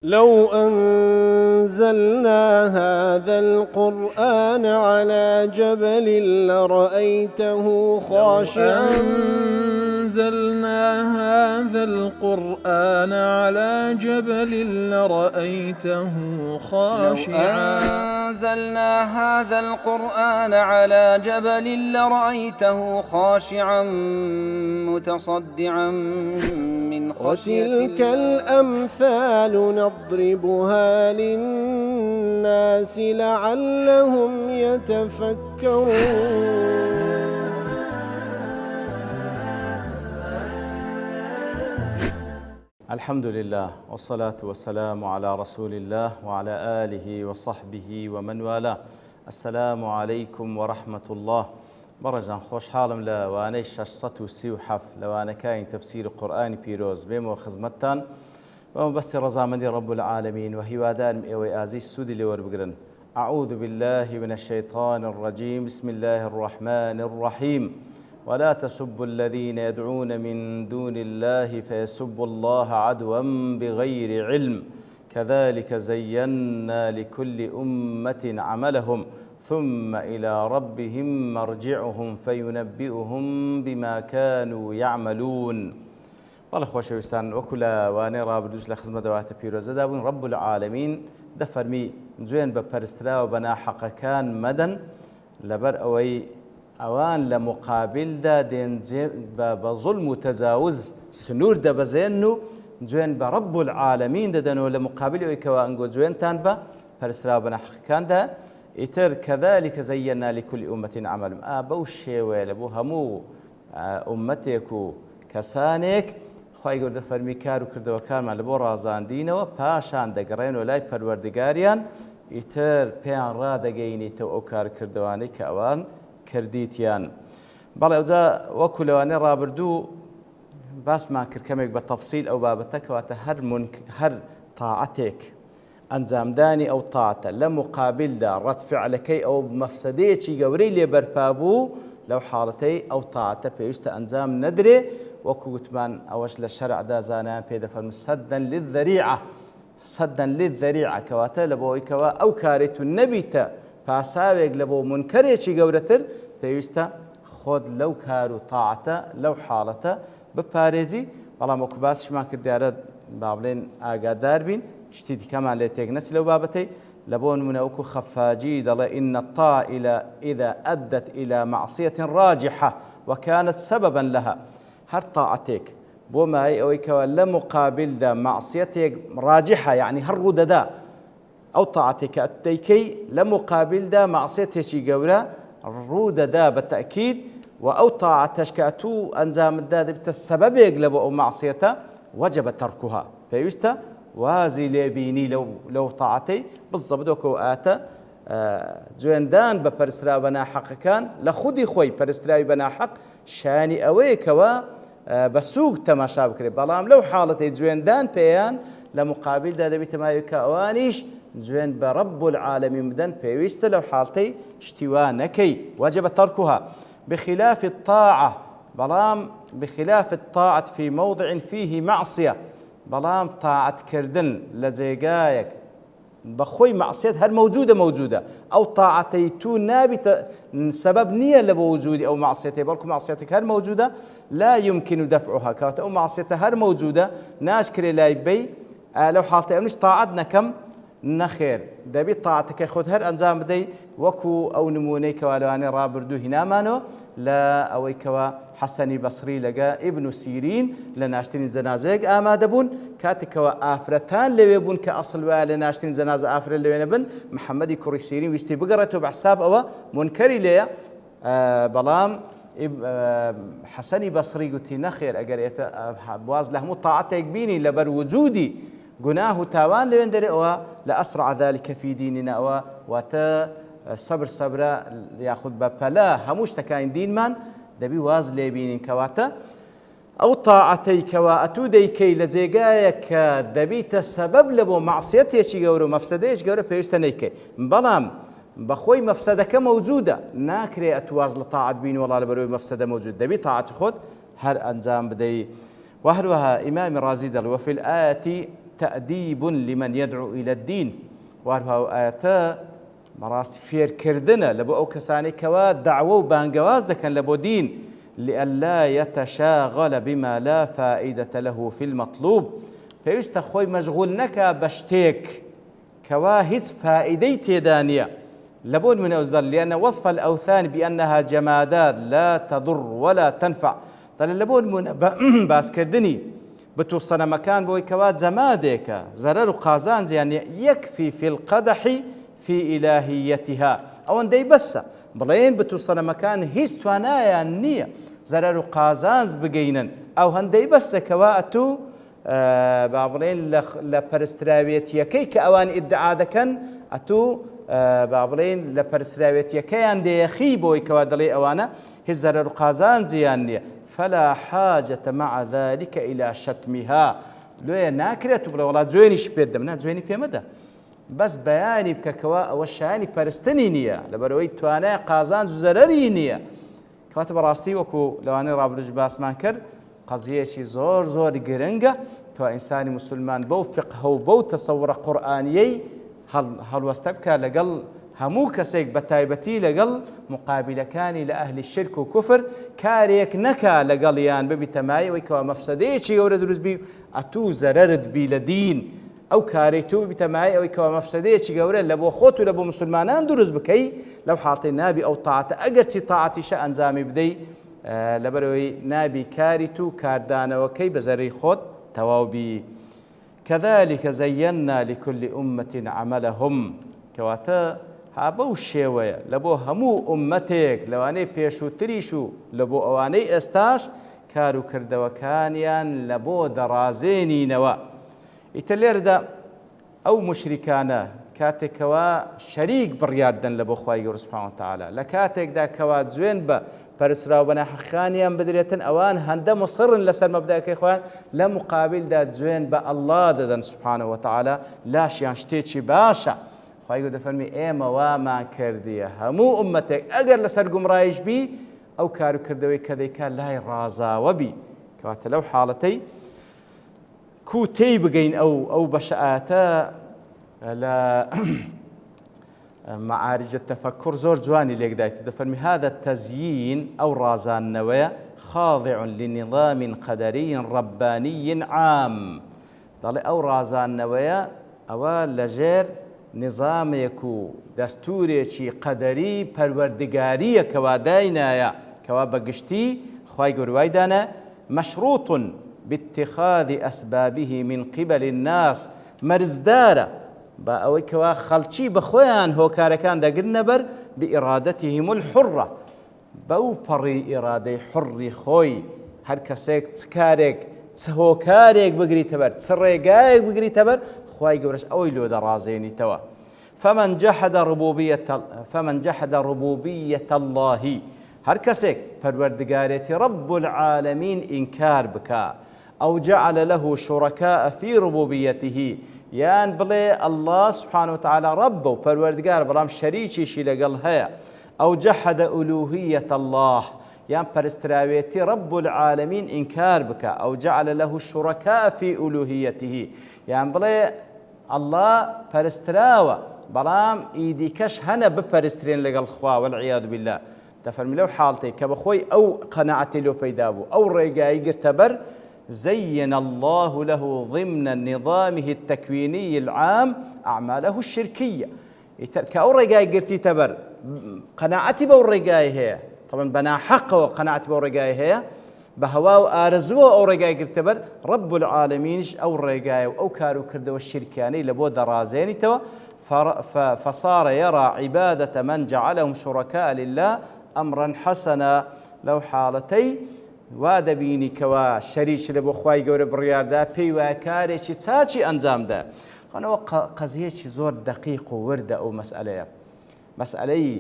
لو أنزلنا هذا القرآن على جبل لرأيته خاشعا أنزلنا هذا القرآن على جبل لرأيته خاشعا أنزلنا هذا القرآن على جبل لرأيته خاشعا متصدعا من خشية وتلك الأمثال نضربها للناس لعلهم يتفكرون. الحمد لله والصلاة والسلام على رسول الله وعلى آله وصحبه ومن والاه. السلام عليكم ورحمة الله. بەڕێزان خۆشحاڵم لە وانەی 637 لەوانەکانی تەفسیر قورئانی پیرۆز بێمەوە خزمەتتان بەمە بەستی ڕەزامەندی رب العالمین و هیوادارم ئێوەی ئازیز سوودی لێ وەربگرن. أعوذ بالله من الشيطان الرجيم بسم الله الرحمن الرحيم ولا تسبوا الذين يدعون من دون الله فيسبوا الله عدوا بغير علم كذلك زينا لكل أمة عملهم ثم إلى ربهم مرجعهم فينبئهم بما كانوا يعملون. والله خۆشەویستان وەکو لە وانەی ڕابردووش لە خزمەتەوەتە پیرۆزەدا بوون رب العالمین دەفەرمی جوێن بە پەرسترا و بە ناحەقەکان مەدەن لەبەر ئەوەی ئەوان لە مقابلدا دێن بە زوڵم و تەجاوز سنوور دەبەزێن و جوێن بە رب العالمین دەدەنەوە لە مقابل ئەوەی کەوا ئەنگۆ جوێنتان بە پەرسترا و بە ناحەقەکاندا ئیتر كذلك زينا لكل أمة عملهم بەو شێوەیە لە بۆ هەموو ئومەتێک و کەسانێک خوای گەورە فەرمی کار و کردەوەکانمان لە بۆ ڕازاندینەوە پاشان دەگەڕێنەوە لای پەروەردگاریان ئیتر پێیان ڕادەگەینیتەوە ئەو کارکردەوانەی کە ئەوان کردیتیان. بەڵێ ئەوجا وەکو لەوانەی ڕابردوو باسمان کرد کەمێک بە تەفسیل ئەو بابەتە کەواتە هەر تاعەتێک ئەنجامدانی ئەو تاعەتە لە مقابلدا ڕەتفعلەکەی ئەو مەفسەدەیەکی گەورەی لێ بەرپا بوو لەو حاڵەتەی ئەو تاعەتە پێویستە ئەنجام نەدرێ وەکو گوتمان ئەوەش لە شەرعدا زانایان پێدەفەرمون سەدەن للذەریعە کەواتە لە بۆ ئەوەیکەوە ئەو کارێت و نەبیتە پاساوێک لە بۆ منکەرێکی گەورەتر پێویستە خۆت لەو کار و تاعەتە لەو حاڵەتە بپارێزی. بەڵام وەکو باسیشمان کرد دیارە با بڵێن ئاگادار بین شتی دیکەمان لێ تێک نەچی لەو بابەتەی لە بۆ نمونە وەکو خەفاجی دەڵێ إن الطائلة إذا أدت إلى معصية راجحة وكانت سببا لها. هەر تاعەتێک بۆ مای ئەوەی کەوە لە مقابلدا معصیەتێک راجحە یعنی هەر ڕوو دەدا ئەو تاعەتێک کە دەیکەی لە مقابلدا معصیەتێکی گەورە ڕوو دەدا بە تەئکید و ئەو تاعەتەش کە ئەتوو ئەنجامدا دەبێتە سەبەبێک لە بۆ ئەو معصیەتە وەجەبە تەرکوها پێویستە وازی لێبینی لەو تاعەتەی بزەبدۆکەوە ئاتە جوێندان بە پەرسترا بە ناحەقەکان لە خودی خۆی پەرستراوی بە ناحەق شانی ئەوەیەکەوە بە سووک تەماشا بکرێت بەڵام لەو حاڵەتەی جوێندان پێیان لە مقابلدا دەبێتە ماوەیەکە ئەوانیش جوێن بە رب العالمین بدەن پێویستە لەو حاڵەتەی شتیوا نەکەی وەجەبە تەرکوها بخلاف الطاعة بەڵام بخلاف الطاعة في موضع فيه معصية بەڵام تاعەتکردن لە جێگایەک بەخۆی معسیەت هەر موجودە ئەو تاعەتەی تو نابیتە سەبەب نییە لە بۆ وجودی ئەو معسیەتەی بەڵکو معسیەتێک هەر موجودە لا يمكن دفعها کەواتە ئەو معسیەتە هەر موجودە ناشکرێ لای بەی لەو حاڵەتەی ئەمنیش تاعەت نەکەم نەخێر دەبێت تاعەتەکەی خۆت هەر ئەنجام بدەیت وەکو ئەو نمونەی کەوا لەوانەی ڕابردوو هینامانەوە لە ئەوەی کەوا حەسەنی بەسری لەگە ئیبن سیرین لە ناشتنی جەنازەیەک ئامادە بوون کاتێکەوە ئافرەتان لەوێ بوون کە ئەسڵ وایە لە ناشتنی جەنازە ئافرەت لەوێ نەبن محەممەدی کوڕی سیرین ویستی بگەڕێتەوە بە حساب ئەوە منکەری لێیە بەڵام حەسەنی بەسری گوتی نەخێر ئەگەر باز لە هەموو تاعەتێک بینی لەبەر وجودی گوناه و تاوان لەوێن دەرێەوە لە ئەسرع ذلك في دیننا ئەوە واتە سەبرە یاخود بە پەلا هەموو شتەکانی دینمان دەبی واز لێبینین کەواتە ئەو تاعەتەی کەوا ئەتوو دەیکەی لە جێگایەک کە دەبیتە سەبەب لە بۆ معسیەتێکی گەورە و مەفسەدەیەکی گەورە پێویستە نەیکەی بەڵام بەخۆی مەفسەدەکە موجودە ناکرێ ئەتواز لە تاعەت بینی وەڵا لەبەرەوەی مەفسەدە موجود دەبی تاعەتی خۆت هەر ئەنجام بدەی. وهروها إمام رازي دل وفي الآية تأديب لمن يدعو إلى الدين وهو آياتا مراست فير كردنا لبو أو كساني كوا دعوة بانقواز دكان لبو دين لئلا يتشاغل بما لا فائدة له في المطلوب فيست خوي مشغول نكا بشتيك كوا هيت فائدة تيدانية لابد من أصدر لأن وصف الأوثان بأنها جمادات لا تضر ولا تنفع طال لابد من باس كردني بتوصل مكان بوي كوات زمادك زرر قازان يعني يكفي في القدح في إلهيتها أو أندي بس بلين بتوصل مكان هيستوانايا النية زرر قازانز بقينا أو هندي بس كواتو بابلين لبرستراويتيا كيك أوان إدعاء دكن أتو بابلين لبرستراويتيا كي عندي خيبوي كوادلي أوانا هزرر قازان زيانية فلا حاجة مع ذلك إلى شتمها لو ناكرت بلا ولا زويني شبيد دمنا زويني في مدى بس بياني بككوا وشاني برستنينية لبروي توانا قازان زررينية كاتب راستي وكو لو أنا رابرج باسمان كر قضية شي زور قرنقة كوا إنساني مسلمان بو فقه وبو تصور قرآنيي هل واستبكى لقل همو كسيك بتايبتي لقل مقابل كاني لأهل الشرك وكفر كاريك نكا لقل يان ببي تماي ويكوا مفسديتي يورد رزبي أتو زررد بي لدين أو كاريتو بتماي أو يكوا مفسديتي يورد لبو خوتو لبو مسلمانان درز بكي لو حاطي نابي أو طاعة أقرتي طاعتي شأن زامي بدي لبروي نابي كاريتو كاردانا وكي بزري خود تواوبي كذلك زينا لكل أمة عملهم كواتا هابو الشيوية لبو همو أمتك لواني بيشو تريشو لبو أواني استاش كارو كردوكانيان لبو درازيني نوا يتلير دا أو مشركانا كاتك كوا شريك برياردن لبو خواهي سبحانه وتعالى لكاتك دا كوا زوين با برسرا وبنا حخانيان بدريتن أوان هندا مصر لسر مبدأك إخوان لا مقابل دا زوين با الله ددن سبحانه وتعالى لاش ينشتيتشي باشا خواهي قد فرمي ايما واما كردية همو أمتك أقر لسر قمرايش بي أو كارو كردوي كذيكا لا رازا وبي كواتا لو حالتي كو تيبقين أو بشآتا لا معارج التفكر زور جواني ليك دايتو دفرمي هذا التزيين أو رازان نوية خاضع لنظام قدري رباني عام ضل أو رازان نوية أو لجير نظام يكو دستوري شي قدري پروردگاري كواداينا كوابقشتي خواهي قرويدانا مشروط باتخاذ أسبابه من قبل الناس مرزدارة با ئەوەی کەوا خەڵکی بەخۆیان هۆکارەکان دەگرنە بەر بئیرادەتیهم الحڕە بەو پەڕی ئیرادەی حڕی خۆی هەر کەسێک چ کارێک چ هۆکارێک بگریتە بەر چ ڕێگایەک بگریتە بەر خوای گەورەش ئەوەی لۆ دەڕازێنیتەوە فمن جحد ربوبية الله هەر کەسێک پەروەردگارێتی رب العالمين إنكار بکا أو جعل له شركاء في ربوبيته يان بلي الله سبحانه وتعالى رب وپروردگار بلام شريكي شي لقل هيا أو جحد ألوهية الله يان پرستراويتي رب العالمين إنكار بك أو جعل له الشركاء في ألوهيته يان بلي الله پرستراوة بلام إيدي كش هنا بپرسترين لقل خوا والعياذ بالله تفرمي لو حالتي كبخوي أو قناعتي لو بيدابو أو ريقاي قرتبر زين الله له ضمن نظامه التكويني العام أعماله الشركية كأورجاي قرتي تبر قناعتي بورجاي هي طبعا بنا حق وقناعتي بورجاي هي بهوا أرزوه أورجاي قرتبر رب العالمين أورجاي أو كارو كردو الشركاني لبو درازيني تو فصار يرى عبادة من جعلهم شركاء لله أمرا حسنا لو حالتي وادبيني كوا شريك لبو خواي گەورە بڕیاردا پێی وایە کارێکی چاچی ئەنجام دا خانەوە قەزیەکی زۆر دقیق و وردە ئەو مەسئلەی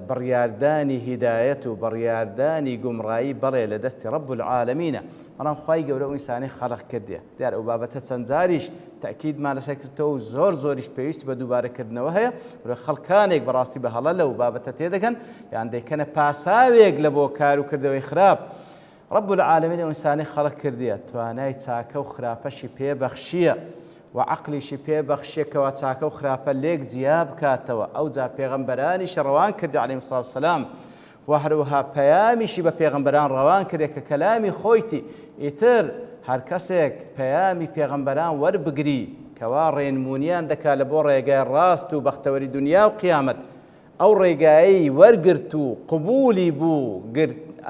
بڕیاردانی هیدایەت و بڕیاردانی گومڕایی بەڵێ لە دەستی رب العالمینە بەڵام خواي گەورە و ئینسانی خەڵق کردێ دیار ئەو بابەتە چەند جاریش تەکیدمان لەسەر کردەوە و زۆریش پێویستی بە دووبارەکردنەوە هەیە خەڵکانێک بەڕاستی بە هەڵە لەو بابەتە تێدەکەن یان دەیکەنە پاساوێک لە بۆ کار و کردەوەی خراپ رب العالمين وإنساني خلق كردية تواناي تاكو خرابشي بيبخشية وعقلیشی پێ بەخشێکەوە چاکە و خراپە لێک جیا بکاتەوە ئەو جا پێغەمبەرانیش ڕەوان کردی عەلەیهیمۇ الصەلاة وەسەلام و هەروەها پەیامیشی بە پێغەمبەران ڕەوان کردێ کە کەلامی خۆیتی ئیتر هەر کەسێک پەیامی پێغەمبەران وەربگری کەوا ڕێنمونیان دەکات لە بۆ ڕێگای ڕاست و بەختەوەری دنیا و قیامەت ئەو ڕێگایی وەرگرت و قبولی بوو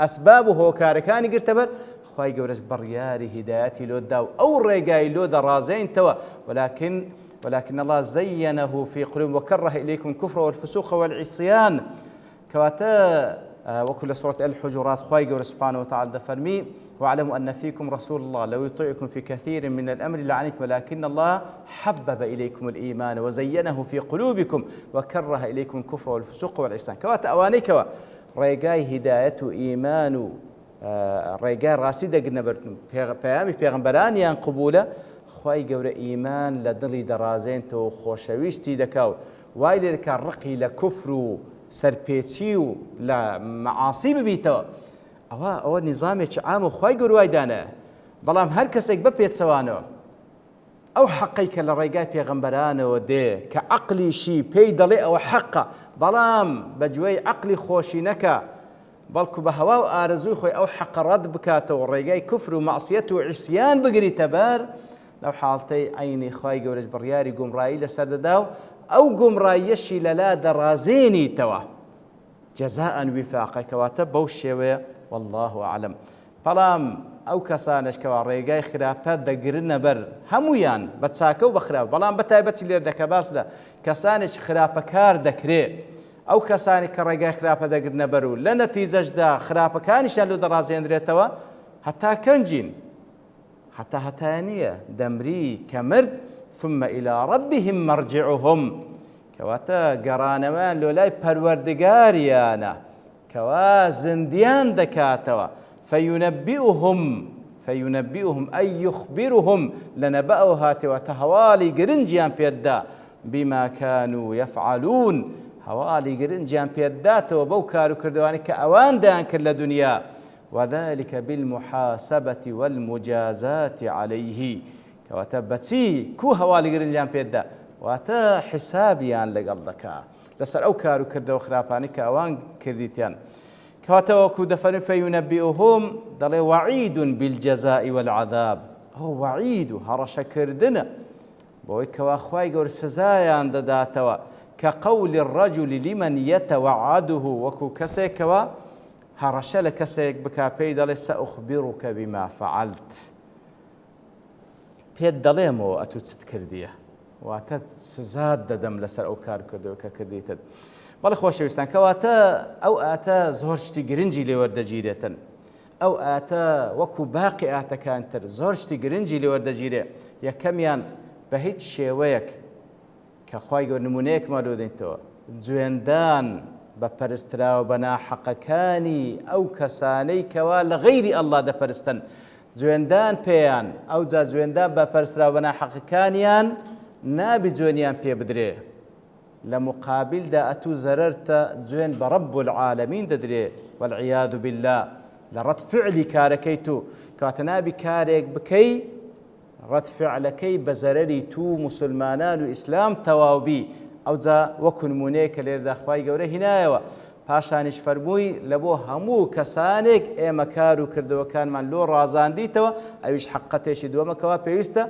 ئەسباب و هۆکارەکانی گرتە بەر خی گەورەش بڕیاری هیدایەتی لۆدا و ئەو ڕێگای لۆ دەڕازێنتەوە ولكن الله زينه في قلوب وكره إليكم الكفر والفسوق والعصيان كواتا وكل سورة الحجرات خواي قول سبحانه وتعالى فرمي واعلموا أن فيكم رسول الله لو يطيعكم في كثير من الأمر لعنتم ولكن الله حبب إليكم الإيمان وزينه في قلوبكم وكره إليكم الكفر والفسوق والعصيان كواتا أواني كوا ريقاي هداية إيمان ريقاي راسي دقنا بيامي بيغمبرانيان قبولة خواي قول إيمان لدلي درازين تو خوشويستي دكاو وايلي دكا رقي لكفر سەرپێچی و لە مەعاسی ببیتەوە ئەوە نیزامێکی عام و خوای گەورە دانە بەڵام هەر کەسێک بپێچەوانەوە ئەو حەقەی کە لە ڕێگای پێغەمبەرانەوە دێ کە عەقلیشی پێی دەڵێ ئەوە حەقە بەڵام بەگوێی عەقلی خۆشی نەکە بەڵکو بە هەوا و ئارەزووی خۆی ئەو حەقە ڕەت بکاتەوە ڕێگای کوفر و مەعسیەت و عیسیان بگریتە بەر لەو حاڵتەی عەینی خوای گەورەش بڕیاری گومڕایی لەسەر دەدا و ئەو گومڕاییەشی لەلا دەڕازێنیتەوە جەزاء وفاقا کەواتە بەو شێوەیە والله أعلم بەڵام ئەو کەسانش کەوا ڕێگای خراپە دەگرنە بەر هەمویان بە چاکە و بە خراپ بەڵام بە تایبەتی لێر دەکە باس لە کەسانێک خراپەکار دەکرێت ئەو کەسانی کە ڕێگای خراپە دەگرنە بەر و لە نەتیجەشدا خراپەکانیشان لێ دەڕازێنرێتەوە هەتا کەنجین هەتا نییە دەمری کە مرد ثم إلى ربهم مرجعهم كواتا قرانمان لولاي پروردگاريانا كوا زنديان دكاتوا فينبئهم أي يخبرهم لنبأوا هاتي وتهوالي قرنجيان بيدا بما كانوا يفعلون هوالي قرنجيان بيدا وبوكارو كردواني كأوان دان كل دنيا وذلك بالمحاسبة والمجازات عليه کەواتە بەچی کو هەواڵی گرنجیان پێدا واتە حسابیان لەگەڵ دەکا لەسەر ئەو کار و کردەوە خراپانی کە ئەوان کردیتیان کەواتە وەکو دەفەرمێ فەیونەبئوهم دەڵێ وعید بالجەزاء والعذاب ئەو وعید و هەڕەشەکردنە بۆی کەوا خوای گەورە سزایان دەداتەوە کە قەولی الرەجولی لمن یەتەوەعەده وەکو کەسێکەوە هەڕەشە لە کەسێک بکا پێی دەڵێ سەئوخبیڕوکە بما فعلت پێت دەڵێمەوە ئەتو چت کردیە واتە سزات دەدەم لەسەر ئەو کار کردەوە کە کردیتت بەڵێ خۆشەویستان کەواتە ئەو ئاتە زۆر شتی گرنگی لێ وەردەگیرێتن ئەو ئاتە وەکو باقی ئاتەکان تر زۆر شتی گرنگی لێ وەردەگیرێ یەکەمیان بە هیچ شێوەیەک کە خوای گەورە نمونەیەکمان لۆ دەینتەوە جوێندان بە پەرستراوە بە ناحەقەکانی ئەو کەسانەی کەوا لە غەیری ئەڵڵا دەپەرستن جوێندان پێیان ئەو جا جوێندان بە پەرستراوە بە ناحەقەکانیان نابی جوێنیان پێ بدرێ لە مقابلدا ئەتوو زەرەرتە جوێن بە رەب العالەمین دەدرێ والعیاذ بالله لە ڕەت فعلی کارەکەی تو کەواتە نابی کارێک بکەی ڕەت فعلەکەی بە زەرەری تو موسڵمانان و ئیسلام تەواوبی ئەو جا وەکو نمونەیە کە لێردا خوای گەورە هینایەوە پاشانیش فەرمووی لە بۆ هەموو کەسانێک ئێمە کار و کردەوەکانمان لۆ ڕازاندیتەوە ئەویش حەقەتێکی دووەمەکەوە پێویستە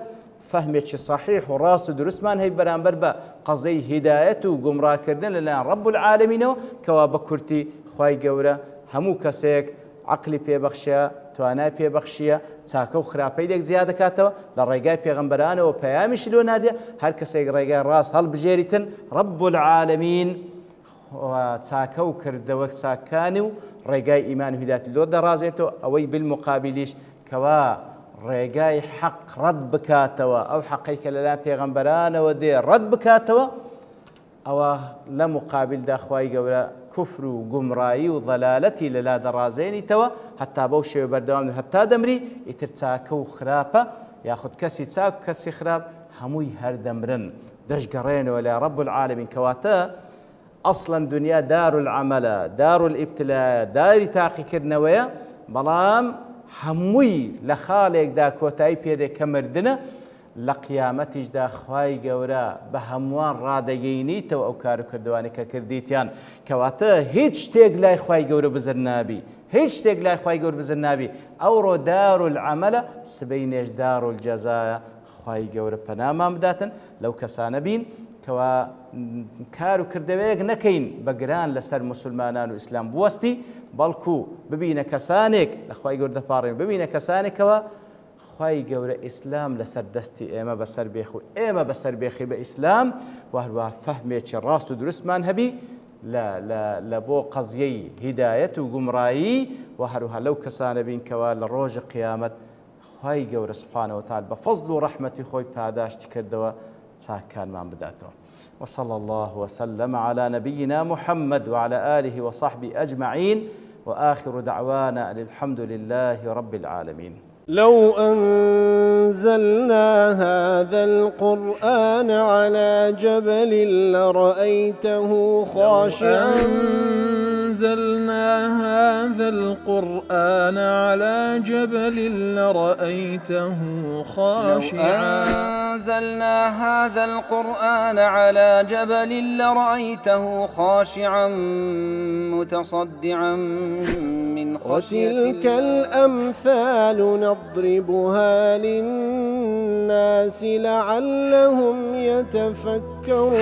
فەهمێکی صحیح و ڕاست و دروستمان هەی بەرامبەر بە قەزەی هیدایەت و گومڕاکردن لەلایەن ڕەب العالەمینەوە کەوا بە کورتی خوای گەورە هەموو کەسێک عەقلی پێبەخشیە توانای پێبەخشیە چاکە و خراپەی لێک زیاد دەکاتەوە لە ڕێگای پێغەمبەرانەوە پەیامیشی لۆ نادێ هەر کەسێک ڕێگای ڕاست هەڵبژێریتن ڕەب العالەمین چاکە و کردەوە چاکانی و ڕێگای ئیمان و هیدایەت لۆ دەڕازێتەوە ئەوەی بالمقابلیش کەوا ڕێگای حەق ڕەت بکاتەوە ئەو حەقەی کە لەلایەن پێغەمبەرانەوە دێ ڕەت بکاتەوە ئەوە لە مقابلدا خوای گەورە کوفر و گومڕایی و ضەلالەتی لەلا دەڕازێنیتەوە هەتا بەو شێوە بەردەوام هەتا دەمری ئیتر چاکە و خراپە یاخود کەسی چاک و کەسی خراپ هەمووی هەردەمرن دەشگەڕێنەوە لە ڕەب العالەمین کەواتە ئەسڵەن دنیا دار العەمەلە دار الئیبتیلایە داری تاقیکردنەوەیە بەڵام هەمووی لە خاڵێکدا کۆتایی پێدێک کە مردنە لە قیامەتیشدا خوای گەورە بە هەمووان ڕادەگەینیتەوە ئەو کار و کردوانی کە کردیتیان کەواتە هیچ شتێک لای خوای گەورە بزر نابی هیچ شتێک لای خوای گەورە بزر نابی ئەوڕۆ دار العەمەلە سبەی نێژ دار الجەزایە خوای گەورە پەنامان بداتن لەو کەسانە بین کەوا کار و کردەوەیەک نەکەین بە گران لەسەر مسلمانان و ئیسلام بوەستی بەڵکو ببینە کەسانێک لە خوای گەورە دەپاڕێن ببینە کەسانێکەوە خوای گەورە ئیسلام لەسەر دەستی ئێمە بەسەر بێخ و ئێمە بەسەر بێخی بە ئیسلام و هەروە فەهمێکی ڕاست و دروستمان هەبی لە بۆ قەزیەی هیدایەت و گومڕایی و هەروها لەو کەسانە بین کەوا لە ڕۆژی قیامەت خوای گەورە سوبحانەهو وتعالە بە فەزڵ و ڕەحمەتی خۆی پاداشتی کردەوە چاکانمان بداتەوە. وصلى الله وسلم على نبينا محمد وعلى آله وصحبه أجمعين وآخر دعوانا الحمد لله رب العالمين. لو أنزلنا هذا القرآن على جبل لرأيته خاشعا أنزلنا هذا القرآن على جبل لرأيته خاشعا أنزلنا هذا القرآن على جبل لرأيته خاشعا متصدعا من خشية الله. وتلك الأمثال نضربها للناس لعلهم يتفكرون.